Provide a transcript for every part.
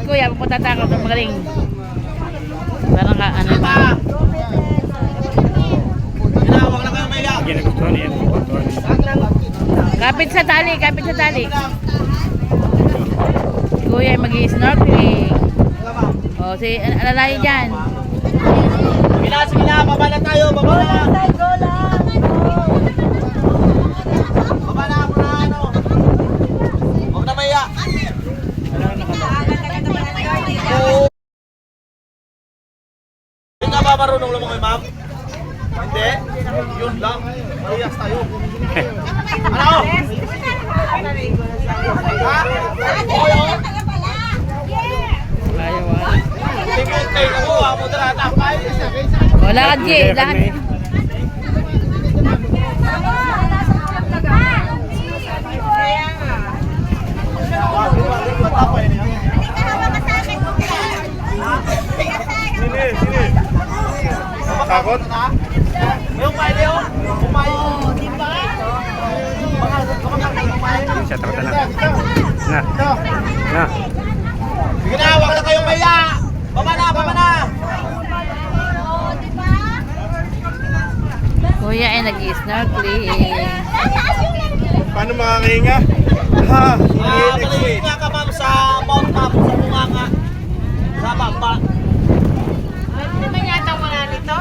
Ikot kuya, pupunta tayo sa magaling. Parang ka, ano ba? Hinawak na kayo may yak. Hindi nagustuhan niya. Kapit sa tali, kapit sa tali. Si kuya ay mag-i-snorkeling. O, si alalayo dyan. Sige na, baba na tayo, baba na. Baba na, ano. Huwag na maya. Hindi ka ba marunong lumangoy, ma'am? Hindi? Yun lang. Mariyas tayo. Ano? Ha? Oyo? Ayaw, ah. Tingin kayo na mo, mo na tapay. Wala ka, G. Lahat. Takot? Yung pwede oh. Kumain. Siya, takot na lang. Na. Sige na, huwag na kayong maya. Baba na, baba na. Kuya ay nag-i-snorkeling. Paano makakahinga? Ha? Balik nga ka ma'am sa Mount Map, sa Bunganga. Sa Bamba. Hindi ba yata wala nito?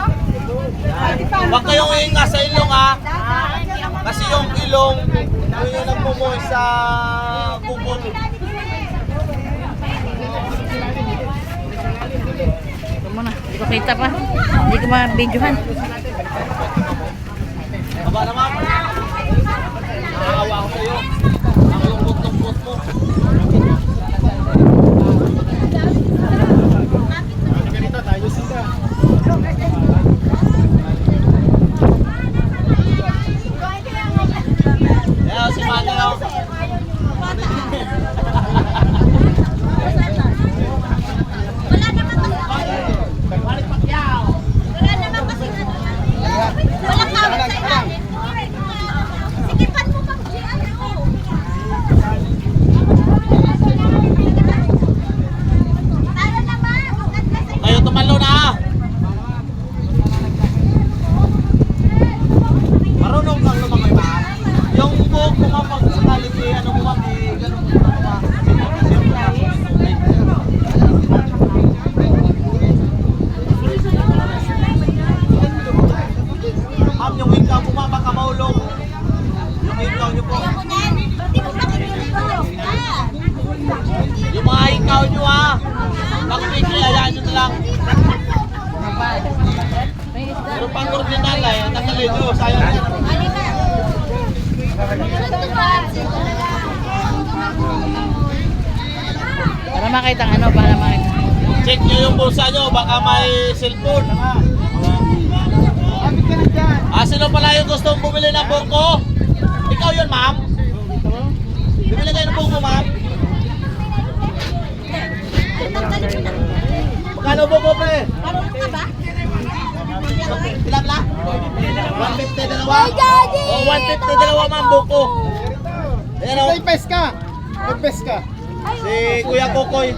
Huwag kayong hinga sa ilong ha. Kasi yung ilong, yung nagmumuhay sa bubon. Ito muna, hindi ko kita pa. Hindi ko ma-videohan. Baba na ma'am. Nakakawa ako sa'yo. Ang lungkot-lungkot mo. Ganito tayo sila. Ayan, si Mane oh. Kayo tumalo na. Marunong kang lumangoy ba? Yung buhok mo nga pag sa taligi, ano mo ma'am, ganun ano ba? Ma'am, yung ikaw mo ma'am, baka maulog. Yung ikaw nyo po. Yung mga ikaw nyo ha. Pag-weekly, ayaan nyo na lang. Pero pang ordinal ay, nakalid nyo, sayang yan. Para makita ang ano, para makita. Check nyo yung bulsa nyo, baka may cellphone. Sino pala yung gustong bumili ng buko? Ikaw yun, ma'am? Bibili kayo ng buko, ma'am? Magkano buko, pre? Ilan lang? 150 dalawa? O, 150 dalawa, ma'am, buko. Ayan o. Peska! Peska! Si Kuya Kokoy.